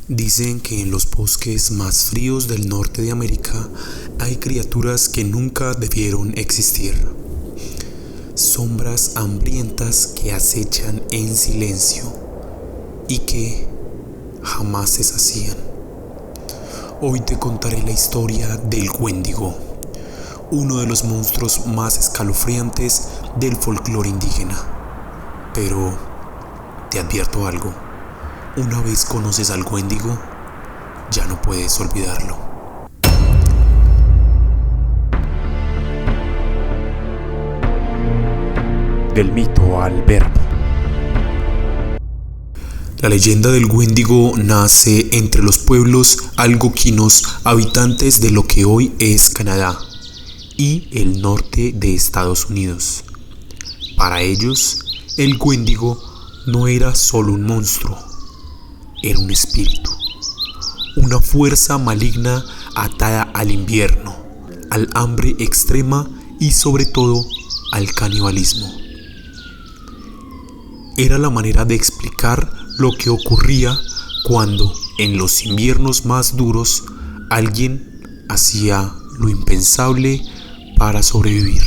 Dicen que en los bosques más fríos del norte de América hay criaturas que nunca debieron existir. Sombras hambrientas que acechan en silencio y que jamás se sacían. Hoy te contaré la historia del Wendigo, uno de los monstruos más escalofriantes del folclore indígena. Pero te advierto algo. Una vez conoces al Wendigo, ya no puedes olvidarlo. Del mito al verbo. La leyenda del Wendigo nace entre los pueblos algonquinos habitantes de lo que hoy es Canadá y el norte de Estados Unidos. Para ellos, el Wendigo no era solo un monstruo. Era un espíritu, una fuerza maligna atada al invierno, al hambre extrema y sobre todo al canibalismo. Era la manera de explicar lo que ocurría cuando, en los inviernos más duros, alguien hacía lo impensable para sobrevivir.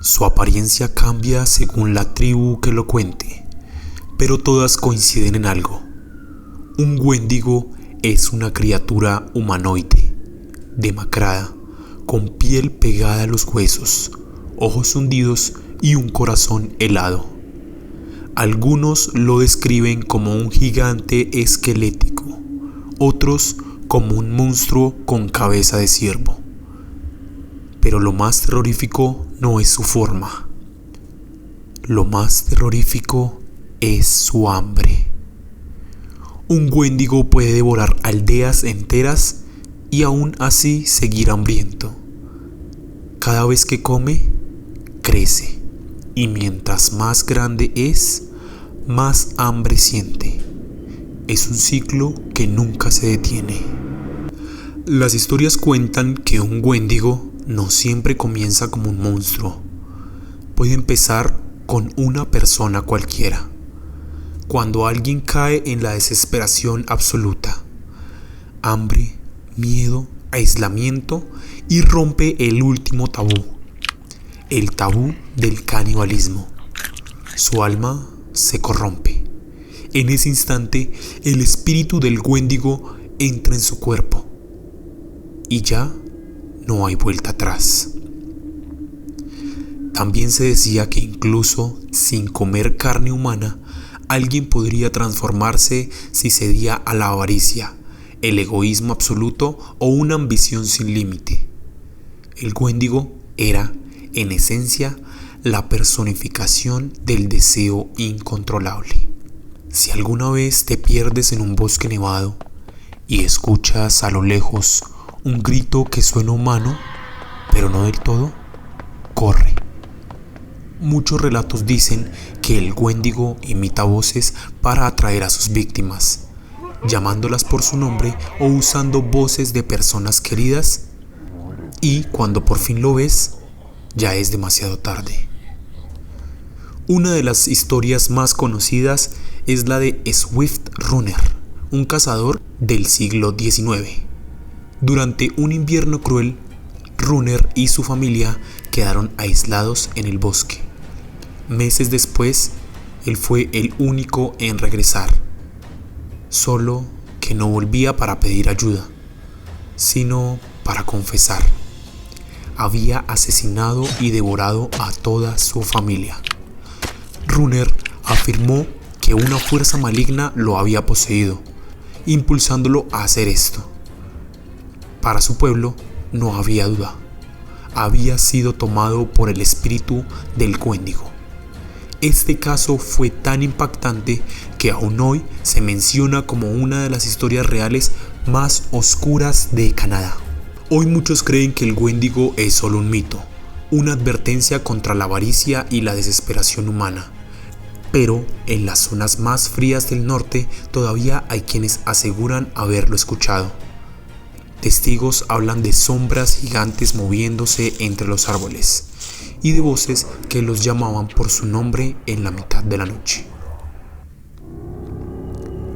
Su apariencia cambia según la tribu que lo cuente, pero todas coinciden en algo. Un Wendigo es una criatura humanoide, demacrada, con piel pegada a los huesos, ojos hundidos y un corazón helado. Algunos lo describen como un gigante esquelético, otros como un monstruo con cabeza de ciervo. Pero lo más terrorífico no es su forma. Lo más terrorífico es su hambre. Un Wendigo puede devorar aldeas enteras y aún así seguir hambriento. Cada vez que come, crece, y mientras más grande es, más hambre siente. Es un ciclo que nunca se detiene. Las historias cuentan que un Wendigo no siempre comienza como un monstruo. Puede empezar con una persona cualquiera. Cuando alguien cae en la desesperación absoluta, hambre, miedo, aislamiento y rompe el último tabú, el tabú del canibalismo. Su alma se corrompe. En ese instante, el espíritu del Wendigo entra en su cuerpo y ya no hay vuelta atrás. También se decía que incluso sin comer carne humana, alguien podría transformarse si cedía a la avaricia, el egoísmo absoluto o una ambición sin límite. El Wendigo era, en esencia, la personificación del deseo incontrolable. Si alguna vez te pierdes en un bosque nevado y escuchas a lo lejos un grito que suena humano, pero no del todo, corre. Muchos relatos dicen que el Wendigo imita voces para atraer a sus víctimas, llamándolas por su nombre o usando voces de personas queridas, y cuando por fin lo ves, ya es demasiado tarde. Una de las historias más conocidas es la de Swift Runner, un cazador del siglo XIX. Durante un invierno cruel, Runner y su familia quedaron aislados en el bosque. Meses después, él fue el único en regresar, solo que no volvía para pedir ayuda, sino para confesar. Había asesinado y devorado a toda su familia. Runner afirmó que una fuerza maligna lo había poseído, impulsándolo a hacer esto. Para su pueblo no había duda. Había sido tomado por el espíritu del Wendigo. Este caso fue tan impactante que aún hoy se menciona como una de las historias reales más oscuras de Canadá. Hoy muchos creen que el Wendigo es solo un mito, una advertencia contra la avaricia y la desesperación humana. Pero en las zonas más frías del norte todavía hay quienes aseguran haberlo escuchado. Testigos hablan de sombras gigantes moviéndose entre los árboles y de voces que los llamaban por su nombre en la mitad de la noche.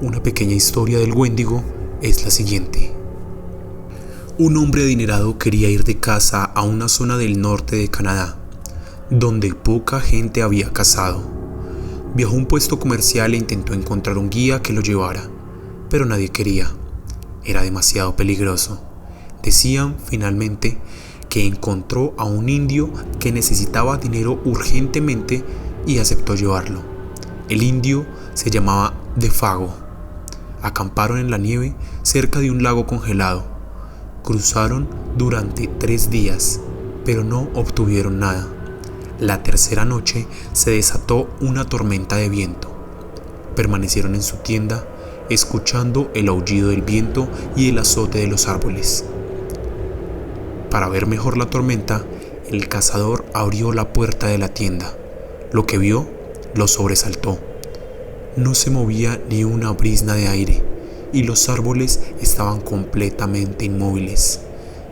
Una pequeña historia del Wendigo es la siguiente. Un hombre adinerado quería ir de caza a una zona del norte de Canadá, donde poca gente había cazado. Viajó a un puesto comercial e intentó encontrar un guía que lo llevara, pero nadie quería. Era demasiado peligroso. Decían finalmente que encontró a un indio que necesitaba dinero urgentemente y aceptó llevarlo. El indio se llamaba Défago. Acamparon en la nieve cerca de un lago congelado. Cruzaron durante 3 días, pero no obtuvieron nada. La tercera noche se desató una tormenta de viento. Permanecieron en su tienda, escuchando el aullido del viento y el azote de los árboles. Para ver mejor la tormenta, el cazador abrió la puerta de la tienda. Lo que vio lo sobresaltó. No se movía ni una brizna de aire, y los árboles estaban completamente inmóviles.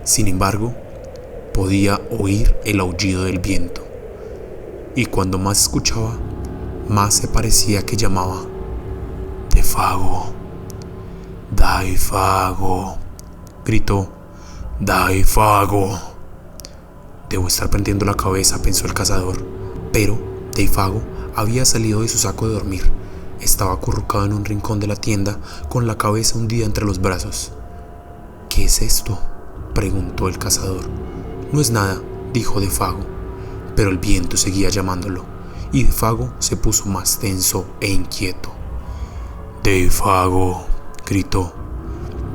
Sin embargo, podía oír el aullido del viento. Y cuando más escuchaba, más se parecía que llamaba: Défago, Défago, gritó: Défago. Debo estar perdiendo la cabeza, pensó el cazador. Pero Défago había salido de su saco de dormir. Estaba acurrucado en un rincón de la tienda, con la cabeza hundida entre los brazos. ¿Qué es esto?, preguntó el cazador. No es nada, dijo Défago, pero el viento seguía llamándolo, y Défago se puso más tenso e inquieto. Défago, gritó.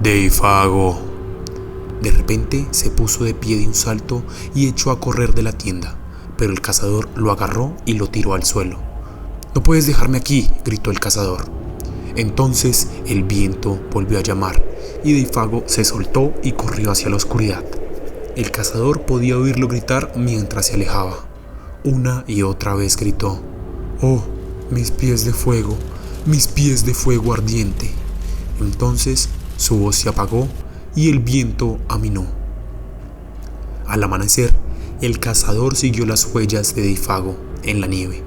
Défago. De repente se puso de pie de un salto y echó a correr de la tienda, pero el cazador lo agarró y lo tiró al suelo. No puedes dejarme aquí, gritó el cazador. Entonces el viento volvió a llamar y Défago se soltó y corrió hacia la oscuridad. El cazador podía oírlo gritar mientras se alejaba. Una y otra vez gritó: ¡Oh, mis pies de fuego ardiente! Entonces su voz se apagó y el viento aminó. Al amanecer, el cazador siguió las huellas de Défago en la nieve.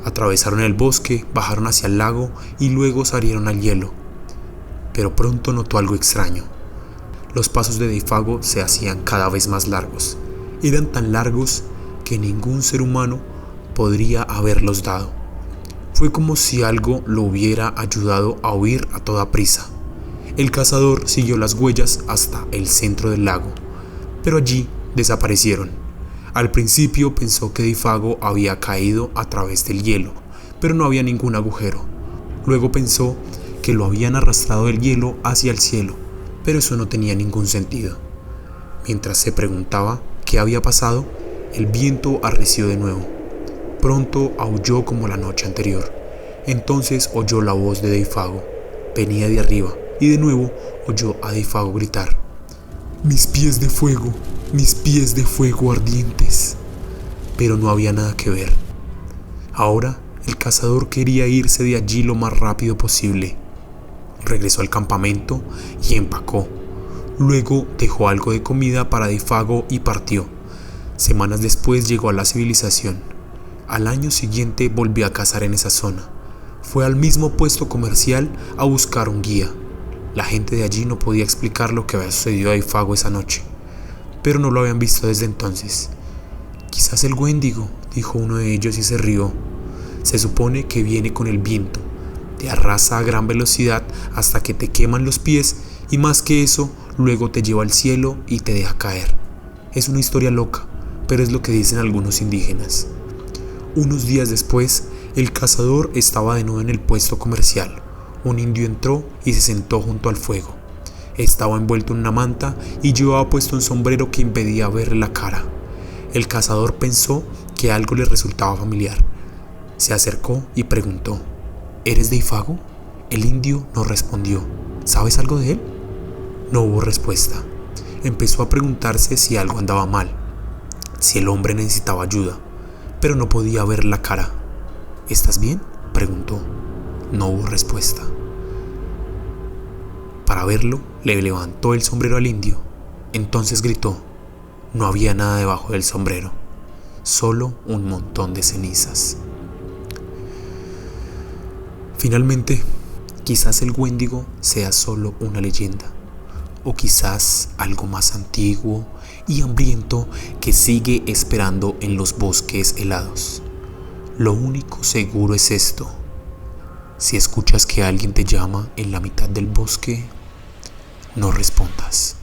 Atravesaron el bosque, bajaron hacia el lago y luego salieron al hielo. Pero pronto notó algo extraño. Los pasos de Défago se hacían cada vez más largos. Eran tan largos que ningún ser humano podría haberlos dado. Fue como si algo lo hubiera ayudado a huir a toda prisa. El cazador siguió las huellas hasta el centro del lago, pero allí desaparecieron. Al principio pensó que Défago había caído a través del hielo, pero no había ningún agujero. Luego pensó que lo habían arrastrado el hielo hacia el cielo, pero eso no tenía ningún sentido. Mientras se preguntaba qué había pasado, el viento arreció de nuevo. Pronto aulló como la noche anterior. Entonces oyó la voz de Défago. Venía de arriba y de nuevo oyó a Défago gritar: mis pies de fuego ardientes. Pero no había nada que ver. Ahora el cazador quería irse de allí lo más rápido posible. Regresó al campamento y empacó. Luego dejó algo de comida para Défago y partió. Semanas después llegó a la civilización. Al año siguiente volvió a cazar en esa zona. Fue al mismo puesto comercial a buscar un guía. La gente de allí no podía explicar lo que había sucedido a Défago esa noche, pero no lo habían visto desde entonces. Quizás el Wendigo, dijo uno de ellos y se rió. Se supone que viene con el viento, te arrasa a gran velocidad hasta que te queman los pies y más que eso, luego te lleva al cielo y te deja caer. Es una historia loca, pero es lo que dicen algunos indígenas. Unos días después, el cazador estaba de nuevo en el puesto comercial. Un indio entró y se sentó junto al fuego. Estaba envuelto en una manta y llevaba puesto un sombrero que impedía verle la cara. El cazador pensó que algo le resultaba familiar. Se acercó y preguntó: ¿eres Défago? El indio no respondió. ¿Sabes algo de él? No hubo respuesta. Empezó a preguntarse si algo andaba mal, si el hombre necesitaba ayuda, pero no podía ver la cara. ¿Estás bien?, preguntó. No hubo respuesta. Para verlo, le levantó el sombrero al indio. Entonces gritó. No había nada debajo del sombrero, solo un montón de cenizas. Finalmente, Quizás el Wendigo sea solo una leyenda, o quizás algo más antiguo y hambriento que sigue esperando en los bosques helados. Lo único seguro es esto: si escuchas que alguien te llama en la mitad del bosque, no respondas.